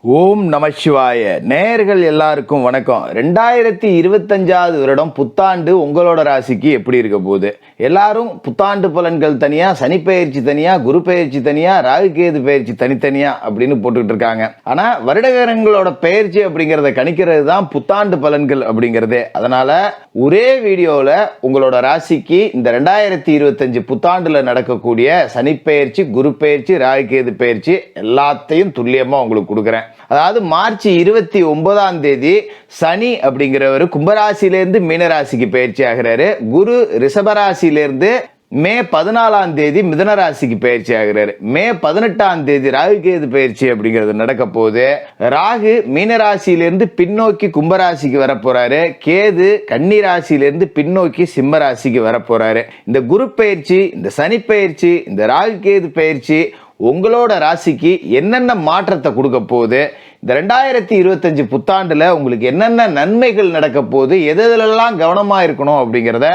ஓம் நமசிவாய. நேயர்கள் எல்லாருக்கும் வணக்கம். 2025வது வருடம் புத்தாண்டு உங்களோட ராசிக்கு எப்படி இருக்க போகுது? எல்லாரும் புத்தாண்டு பலன்கள் தனியா, சனி பெயர்ச்சி தனியா, குரு பெயர்ச்சி தனியா, ராகு கேது பெயர்ச்சி தனித்தனியா அப்படின்னு போட்டுக்கிட்டு இருக்காங்க. ஆனா வருடகரங்களோட பெயர்ச்சி அப்படிங்கறத கணிக்கிறது தான் புத்தாண்டு பலன்கள் அப்படிங்கறது. அதனால ஒரே வீடியோல உங்களோட ராசிக்கு இந்த 2025 புத்தாண்டுல நடக்கக்கூடிய சனி பெயர்ச்சி, குரு பெயர்ச்சி, ராகு கேது பெயர்ச்சி எல்லாத்தையும் துல்லியமா உங்களுக்கு கொடுக்குறேன். அதாவது மார்ச் 29ஆம் தேதி சனி அப்படிங்கிறவர் கும்பராசியிலிருந்து மீனராசிக்கு பயிற்சி ஆகிறாரு. குரு ரிஷபராசியிலிருந்து மே 14ஆம் தேதி மிதுன ராசிக்கு பயிற்சி ஆகிறாரு. மே 18ஆம் தேதி ராகு கேது பயிற்சி அப்படிங்கிறது நடக்க போகுது. ராகு மீனராசியிலிருந்து பின்னோக்கி கும்பராசிக்கு வர போறாரு. கேது கன்னி ராசியிலிருந்து பின்னோக்கி சிம்ம ராசிக்கு வர போறாரு. இந்த குரு பயிற்சி, இந்த சனி பயிற்சி, இந்த ராகு கேது பயிற்சி உங்களோட ராசிக்கு என்னென்ன மாற்றத்தை கொடுக்க போகுது, இந்த 2025 புத்தாண்டுல உங்களுக்கு என்னென்ன நன்மைகள் நடக்க போகுது, எதெல்லாம் கவனமா இருக்கணும் அப்படிங்கிறத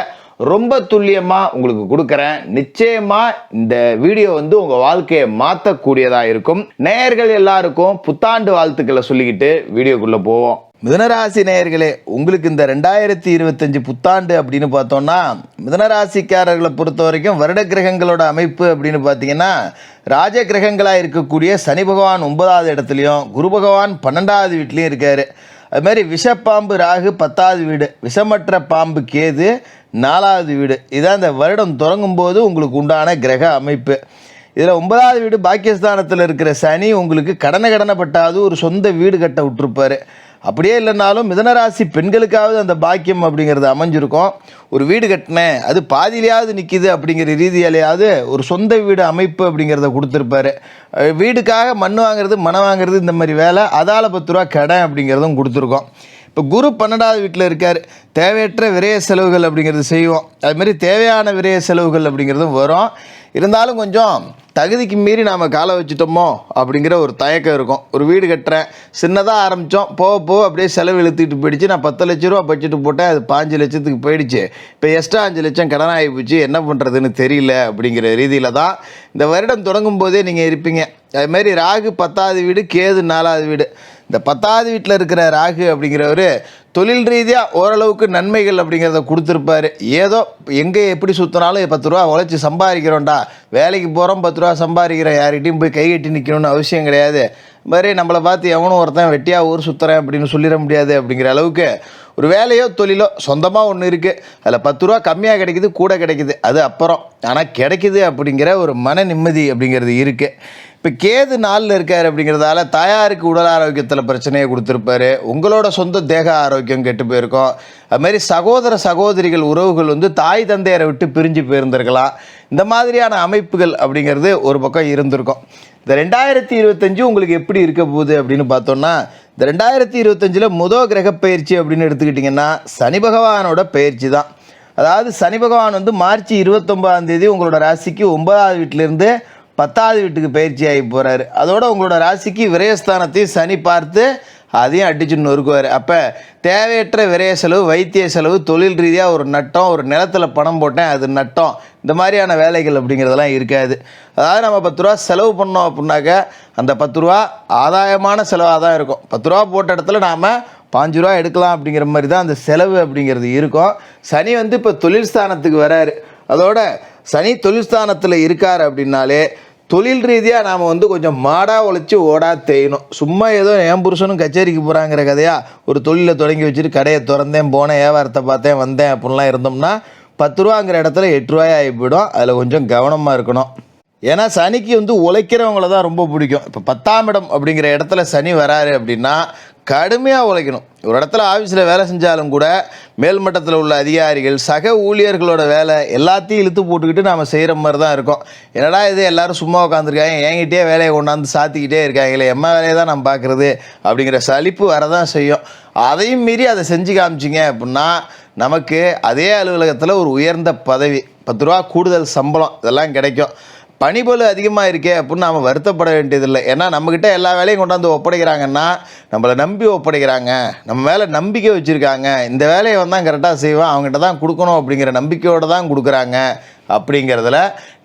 ரொம்ப துல்லியமா உங்களுக்கு கொடுக்கறேன். நிச்சயமா இந்த வீடியோ உங்க வாழ்க்கையை மாற்றக்கூடியதா இருக்கும். நேயர்கள் எல்லாருக்கும் புத்தாண்டு வாழ்த்துக்களை சொல்லிக்கிட்டு வீடியோக்குள்ள போவோம். மிதுனராசி நேயர்களே, உங்களுக்கு இந்த 2025 புத்தாண்டு அப்படின்னு பார்த்தோம்னா, மிதுனராசிக்காரர்களை பொறுத்த வரைக்கும் வருட கிரகங்களோட அமைப்பு அப்படின்னு பார்த்தீங்கன்னா, ராஜ கிரகங்களாக இருக்கக்கூடிய சனி பகவான் 9வது இடத்துலையும், குரு பகவான் 12வது வீட்லையும் இருக்காரு. அது மாதிரி விஷப்பாம்பு ராகு 10வது வீடு, விஷமற்ற பாம்பு கேது 4வது வீடு. இதான் இந்த வருடம் தொடங்கும் போது உங்களுக்கு உண்டான கிரக அமைப்பு. இதில் 9வது வீடு பாக்கியஸ்தானத்தில் இருக்கிற சனி உங்களுக்கு கடனப்பட்டாவது ஒரு சொந்த வீடு கட்ட விட்டுருப்பாரு. அப்படியே இல்லைனாலும் மிதனராசி பெண்களுக்காவது அந்த பாக்கியம் அப்படிங்கிறது அமைஞ்சிருக்கும். ஒரு வீடு கட்டினேன், அது பாதியிலையாவது நிற்கிது அப்படிங்கிற ரீதியாலேயாவது ஒரு சொந்த வீடு அமைப்பு அப்படிங்கிறத கொடுத்துருப்பாரு. வீடுக்காக மண் வாங்குறது, மனம் வாங்குறது, இந்த மாதிரி வேலை, அதால் 10 ரூபா கடன் அப்படிங்கிறதும் கொடுத்துருக்கோம். இப்போ குரு 12வது வீட்டில் இருக்கார். தேவையற்ற விரய செலவுகள் அப்படிங்கிறது செய்வோம். அதுமாரி தேவையான விரய செலவுகள் அப்படிங்கிறதும் வரும். இருந்தாலும் கொஞ்சம் தகுதிக்கு மீறி நாம் காலை வச்சுட்டோமோ அப்படிங்கிற ஒரு தயக்கம் இருக்கும். ஒரு வீடு கட்டுறேன், சின்னதாக ஆரம்பித்தோம், போக அப்படியே செலவு இழுத்துக்கிட்டு போயிடுச்சு. நான் 10 லட்ச ரூபா பட்ஜெட்டு போட்டேன், அது 5 லட்சத்துக்கு போயிடுச்சு. இப்போ எக்ஸ்ட்ரா 5 லட்சம் கடன் ஆகி போச்சு, என்ன பண்ணுறதுன்னு தெரியல அப்படிங்கிற ரீதியில் தான் இந்த வருடம் தொடங்கும் போதே நீங்கள் இருப்பீங்க. அதுமாரி ராகு 10வது வீடு, கேது 4வது வீடு. இந்த 10வது வீட்டில் இருக்கிற ராகு அப்படிங்கிறவர் தொழில் ரீதியாக ஓரளவுக்கு நன்மைகள் அப்படிங்கிறத கொடுத்துருப்பாரு. ஏதோ எங்கே எப்படி சுற்றினாலும் 10 ரூபா உழைச்சி சம்பாதிக்கிறோம்டா, வேலைக்கு போகிறோம் 10 ரூபா சம்பாதிக்கிறோம், யார்கிட்டையும் போய் கை கட்டி நிற்கணும்னு அவசியம் கிடையாது. மாதிரி நம்மளை பார்த்து எவனும் ஒருத்தன் வெட்டியாக ஊர் சுற்றுறேன் அப்படின்னு சொல்லிட முடியாது. அப்படிங்கிற அளவுக்கு ஒரு வேலையோ தொழிலோ சொந்தமாக ஒன்று இருக்குது, அதில் 10 ரூபா கம்மியாக கிடைக்குது, கூட கிடைக்குது, அது அப்புறம். ஆனால் கிடைக்குது அப்படிங்கிற ஒரு மன நிம்மதி அப்படிங்கிறது இருக்குது. இப்போ கேது 4ல் இருக்கார் அப்படிங்கிறதால தாயாருக்கு உடல் ஆரோக்கியத்தில் பிரச்சனையை கொடுத்துருப்பாரு. உங்களோட சொந்த தேக ஆரோக்கியம் கெட்டு போயிருக்கும். அதுமாரி சகோதர சகோதரிகள் உறவுகள் தாய் தந்தையரை விட்டு பிரிஞ்சு போயிருந்திருக்கலாம். இந்த மாதிரியான அமைப்புகள் அப்படிங்கிறது ஒரு பக்கம் இருந்திருக்கும். இந்த 2025 உங்களுக்கு எப்படி இருக்க போகுது அப்படின்னு பார்த்தோம்னா, இந்த 2025 முதல் கிரக பயிற்சி அப்படின்னு எடுத்துக்கிட்டிங்கன்னா சனி பகவானோட பயிற்சி தான். அதாவது சனி பகவான் மார்ச் 29ஆம் தேதி உங்களோட ராசிக்கு 9வது வீட்டிலேருந்து 10வது வீட்டுக்கு பயிற்சி ஆகி போகிறாரு. அதோட உங்களோட ராசிக்கு விரயஸ்தானத்தையும் சனி பார்த்து அதையும் அடிச்சு நொறுக்குவார். அப்போ தேவையற்ற விரய செலவு, வைத்திய செலவு, தொழில் ரீதியாக ஒரு நட்டம், ஒரு நிலத்தில் பணம் போட்டேன் அது நட்டம், இந்த மாதிரியான வேலைகள் அப்படிங்கிறதெல்லாம் இருக்காது. அதாவது நம்ம 10 ரூபா செலவு பண்ணோம் அப்படின்னாக்க அந்த 10 ரூபா ஆதாயமான செலவாக தான் இருக்கும். 10 ரூபா போட்ட இடத்துல நாம் 5 ரூபா எடுக்கலாம் அப்படிங்கிற மாதிரி தான் அந்த செலவு அப்படிங்கிறது இருக்கும். சனி இப்போ தொழில் ஸ்தானத்துக்கு வராரு. அதோட சனி தொழில் ஸ்தானத்தில் இருக்கார் அப்படின்னாலே தொழில் ரீதியாக நாம் கொஞ்சம் மாடாக உழைச்சி ஓடா தேயணும். சும்மா ஏதோ என் புருஷனும் கச்சேரிக்கு போகிறாங்கிற கதையாக ஒரு தொழிலை தொடங்கி வச்சுட்டு கடையை திறந்தேன், போனேன், வியாபாரத்தை பார்த்தேன், வந்தேன் அப்படின்லாம் இருந்தோம்னா 10 ரூபாங்கிற இடத்துல 8 ரூபாய் ஆகி போயிடும். அதில் கொஞ்சம் கவனமாக இருக்கணும். ஏன்னா சனிக்கு உழைக்கிறவங்கள தான் ரொம்ப பிடிக்கும். இப்போ 10ஆம் இடம் அப்படிங்கிற இடத்துல சனி வராரு அப்படின்னா கடுமையாக உழைக்கணும். ஒரு இடத்துல ஆஃபீஸில் வேலை செஞ்சாலும் கூட மேல்மட்டத்தில் உள்ள அதிகாரிகள், சக ஊழியர்களோட வேலை எல்லாத்தையும் இழுத்து போட்டுக்கிட்டு நாம் செய்கிற மாதிரி தான் இருக்கும். என்னடா இது எல்லோரும் சும்மா உட்காந்துருக்காங்க, என்கிட்டே வேலையை கொண்டாந்து சாத்திக்கிட்டே இருக்காங்களே, எம்மா வேலையை தான் நம்ம பார்க்குறது அப்படிங்கிற சலிப்பு வரதான் செய்யும். அதையும் மீறி அதை செஞ்சு காமிச்சிங்க அப்படின்னா நமக்கு அதே அலுவலகத்தில் ஒரு உயர்ந்த பதவி, 10 ரூபா கூடுதல் சம்பளம் இதெல்லாம் கிடைக்கும். பணிபளு அதிகமாக இருக்கே அப்படின்னு நாம் வருத்தப்பட வேண்டியதில்லை. ஏன்னா நம்மக்கிட்ட எல்லா வேலையும் கொண்டாந்து ஒப்படைக்கிறாங்கன்னா நம்மளை நம்பி ஒப்படைக்கிறாங்க, நம்ம மேலே நம்பிக்கை வச்சுருக்காங்க, இந்த வேலையை வந்தால் கரெக்டாக செய்வான், அவங்ககிட்ட தான் கொடுக்கணும் அப்படிங்கிற நம்பிக்கையோடு தான் கொடுக்குறாங்க. அப்படிங்கிறதுல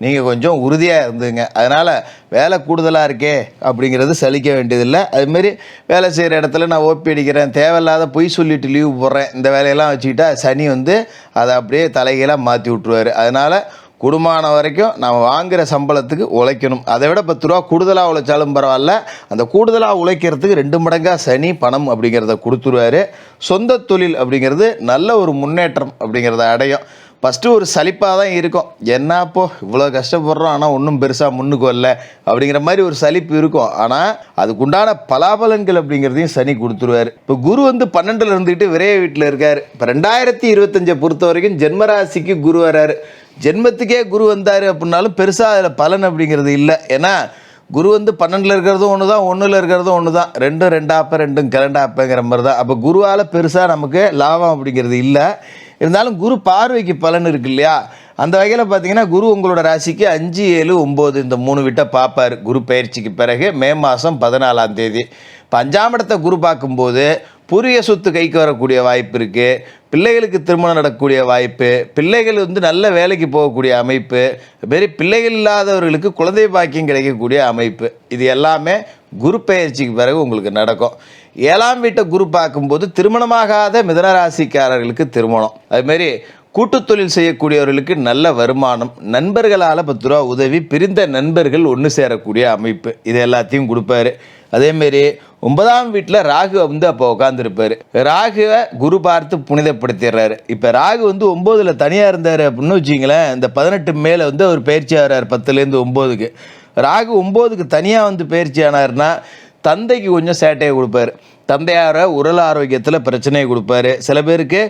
நீங்கள் கொஞ்சம் உறுதியாக இருந்துங்க. அதனால் வேலை கூடுதலாக இருக்கே அப்படிங்கிறது சலிக்க வேண்டியதில்லை. அதுமாரி வேலை செய்கிற இடத்துல நான் ஓப்பி அடிக்கிறேன், தேவையில்லாத பொய் சொல்லிவிட்டு லீவு போடுறேன், இந்த வேலையெல்லாம் வச்சுக்கிட்டா சனி அதை அப்படியே தலைகீழாக மாற்றி விட்ருவார். அதனால் குடும்பமான வரைக்கும் நம்ம வாங்குகிற சம்பளத்துக்கு உழைக்கணும். அதை விட 10 ரூபா கூடுதலாக உழைச்சாலும் பரவாயில்ல, அந்த கூடுதலாக உழைக்கிறதுக்கு 2 மடங்காக சனி பணம் அப்படிங்கிறத கொடுத்துருவார். சொந்த தொழில் அப்படிங்கிறது நல்ல ஒரு முன்னேற்றம் அப்படிங்கிறத அடையும். ஃபஸ்ட்டு ஒரு சலிப்பாக தான் இருக்கும், என்னப்போ இவ்வளோ கஷ்டப்படுறோம் ஆனால் ஒன்றும் பெருசாக முன்னுக்கு வரல அப்படிங்கிற மாதிரி ஒரு சலிப்பு இருக்கும். ஆனால் அதுக்குண்டான பலாபலன்கள் அப்படிங்கிறதையும் சனி கொடுத்துருவார். இப்போ குரு 12ல் இருந்துக்கிட்டு விரைய வீட்டில் இருக்கார். இப்போ 2025 பொறுத்த வரைக்கும் ஜென்மராசிக்கு குரு வராரு. ஜென்மத்துக்கே குரு வந்தார் அப்படின்னாலும் பெருசாக அதில் பலன் அப்படிங்கிறது இல்லை. ஏன்னா குரு 12ல் இருக்கிறதும் ஒன்று தான், 1ல் இருக்கிறதும் ஒன்று தான், 2 2 2 கிளண்டாப்பங்கிற மாதிரி தான். அப்போ குருவால் பெருசாக நமக்கு லாபம் அப்படிங்கிறது இல்லை. இருந்தாலும் குரு பார்வைக்கு பலன் இருக்கு இல்லையா, அந்த வகையில் பார்த்தீங்கன்னா குரு உங்களோட ராசிக்கு 5 7 9 இந்த 3 வீட்டை பார்ப்பார். குரு பயிற்சிக்கு பிறகு மே மாதம் 14ஆம் தேதி. இப்போ 5ஆம் இடத்தை குரு பார்க்கும்போது பூர்வீக சொத்து கைக்கு வரக்கூடிய வாய்ப்பு இருக்குது, பிள்ளைகளுக்கு திருமணம் நடக்கக்கூடிய வாய்ப்பு, பிள்ளைகள் நல்ல வேலைக்கு போகக்கூடிய அமைப்பு, மாரி பிள்ளைகள் இல்லாதவர்களுக்கு குழந்தை பாக்கியம் கிடைக்கக்கூடிய அமைப்பு, இது எல்லாமே குரு பயிற்சிக்கு பிறகு உங்களுக்கு நடக்கும். 7ஆம் வீட்டை குரு பார்க்கும்போது திருமணமாகாத மிதனராசிக்காரர்களுக்கு திருமணம், அதுமாரி கூட்டு தொழில் செய்யக்கூடியவர்களுக்கு நல்ல வருமானம், நண்பர்களால் 10 ரூபா உதவி, பிரிந்த நண்பர்கள் ஒன்று சேரக்கூடிய அமைப்பு, இது எல்லாத்தையும் கொடுப்பாரு. அதேமாரி 9ஆம் வீட்டில் ராகு அப்போ உட்காந்துருப்பார். ராகுவை குரு பார்த்து புனிதப்படுத்திடுறாரு. இப்போ ராகு 9ல் தனியாக இருந்தார் அப்படின்னு வச்சிங்களேன், இந்த 18 மேலே அவர் பயிற்சி ஆகிறார். 10லேருந்து 9க்கு ராகு 9க்கு தனியாக பயிற்சி ஆனார்னா தந்தைக்கு கொஞ்சம் சேட்டையை கொடுப்பார். தந்தையார உடல் ஆரோக்கியத்தில் பிரச்சனையை கொடுப்பாரு. சில பேருக்கு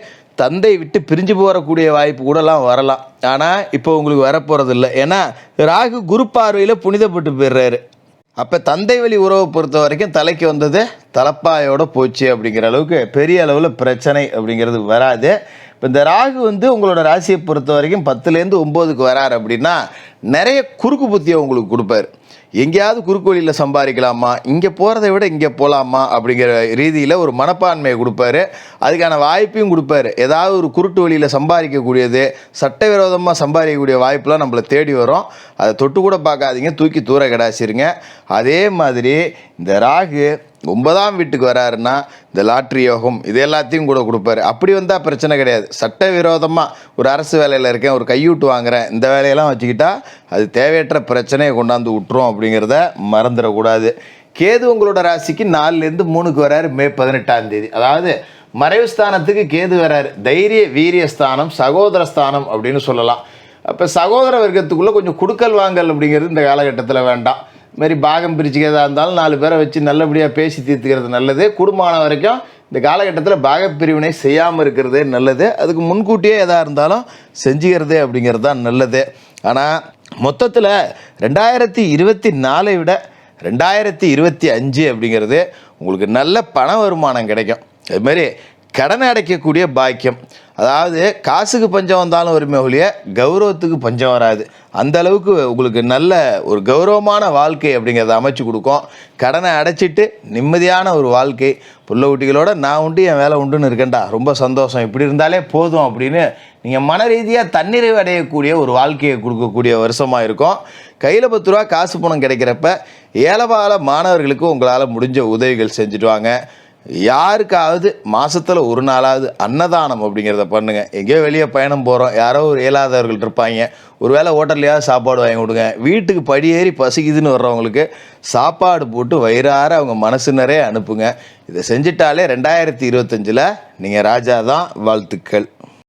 தந்தை விட்டு பிரிஞ்சு போகக்கூடிய வாய்ப்பு கூடலாம் வரலாம். ஆனால் இப்போ உங்களுக்கு வரப்போகிறது இல்லை. ஏன்னா ராகு குரு பார்வையில் புனிதப்பட்டு போயிடுறாரு. அப்போ தந்தை வழி உறவை பொறுத்த வரைக்கும் தலைக்கு வந்தது தலப்பாயோட போச்சு அப்படிங்கிற அளவுக்கு பெரிய அளவில் பிரச்சனை அப்படிங்கிறது வராது. இப்போ இந்த ராகு உங்களோட ராசியை பொறுத்த வரைக்கும் 10லேருந்து 9க்கு வராரு அப்படின்னா நிறைய குறுக்கு புத்தியை உங்களுக்கு கொடுப்பார். எங்கேயாவது குறுக்கு வழியில் சம்பாதிக்கலாமா, இங்கே போகிறத விட இங்கே போகலாமா அப்படிங்கிற ரீதியில் ஒரு மனப்பான்மையை கொடுப்பாரு. அதுக்கான வாய்ப்பையும் கொடுப்பாரு. ஏதாவது ஒரு குருட்டு வழியில் சம்பாதிக்கக்கூடியது, சட்டவிரோதமாக சம்பாதிக்கக்கூடிய வாய்ப்பெலாம் நம்மளை தேடி வரும். அதை தொட்டு கூட பார்க்காதீங்க, தூக்கி தூர கிடாச்சிருங்க. அதே மாதிரி இந்த ராகு 9ஆம் வீட்டுக்கு வராருன்னா இந்த லாட்ரி யோகம் இது எல்லாத்தையும் கூட கொடுப்பாரு. அப்படி வந்தால் பிரச்சனை கிடையாது. சட்டவிரோதமாக ஒரு அரசு வேலையில் இருக்கேன், ஒரு கையூட்டு வாங்குகிறேன், இந்த வேலையெல்லாம் வச்சுக்கிட்டா அது தேவையற்ற பிரச்சனையை கொண்டாந்து விட்டுரும் அப்படிங்கிறத மறந்துடக்கூடாது. கேது உங்களோட ராசிக்கு 4லேருந்து 3க்கு வராரு மே 18ஆம் தேதி. அதாவது மறைவு ஸ்தானத்துக்கு கேது வராரு. தைரிய வீரிய ஸ்தானம், சகோதர ஸ்தானம் அப்படின்னு சொல்லலாம். அப்போ சகோதர வர்க்கத்துக்குள்ளே கொஞ்சம் குடுக்கல் வாங்கல் அப்படிங்கிறது இந்த காலகட்டத்தில் வேண்டாம். இதுமாரி பாகம் பிரிச்சுக்கிறதா இருந்தாலும் 4 பேரை வச்சு நல்லபடியாக பேசி தீர்த்துக்கிறது நல்லது. குடும்பமான வரைக்கும் இந்த காலகட்டத்தில் பாகப்பிரிவினை செய்யாமல் இருக்கிறதே நல்லது. அதுக்கு முன்கூட்டியே எதாக இருந்தாலும் செஞ்சுக்கிறது அப்படிங்கிறது தான் நல்லது. ஆனால் மொத்தத்தில் 2024 விட 2025 அப்படிங்கிறது உங்களுக்கு நல்ல பண வருமானம் கிடைக்கும். அதுமாரி கடனை அடைக்கக்கூடிய பாக்கியம், அதாவது காசுக்கு பஞ்சம் வந்தாலும் வருமே ஒழிய கௌரவத்துக்கு பஞ்சம் வராது. அந்த அளவுக்கு உங்களுக்கு நல்ல ஒரு கௌரவமான வாழ்க்கை அப்படிங்கிறத அமைச்சு கொடுக்கும். கடனை அடைச்சிட்டு நிம்மதியான ஒரு வாழ்க்கை, புள்ள குட்டிகளோட நான் உண்டு என் வேலை உண்டுன்னு இருக்கேன்டா, ரொம்ப சந்தோஷம், இப்படி இருந்தாலே போதும் அப்படின்னு நீங்கள் மன ரீதியாக தன்னிறைவு அடையக்கூடிய ஒரு வாழ்க்கையை கொடுக்கக்கூடிய வருஷமாக இருக்கும். கையில் 10 ரூபா காசு பணம் கிடைக்கிறப்ப ஏழபால மாணவர்களுக்கு உங்களால் முடிஞ்ச உதவிகள் செஞ்சுட்டு வாங்க. யாருக்காவது மாதத்தில் ஒரு நாளாவது அன்னதானம் அப்படிங்கிறத பண்ணுங்கள். எங்கேயோ வெளியே பயணம் போகிறோம், யாரோ ஒரு இயலாதவர்கள் இருப்பாங்க, ஒரு வேளை ஹோட்டல்லையாவது சாப்பாடு வாங்கி கொடுங்க. வீட்டுக்கு படியேறி பசிக்குதுன்னு வர்றவங்களுக்கு சாப்பாடு போட்டு வயிறார அவங்க மனசு நிறைய அனுப்புங்க. இதை செஞ்சிட்டாலே 2025 நீங்கள் ராஜா தான். வாழ்த்துக்கள்.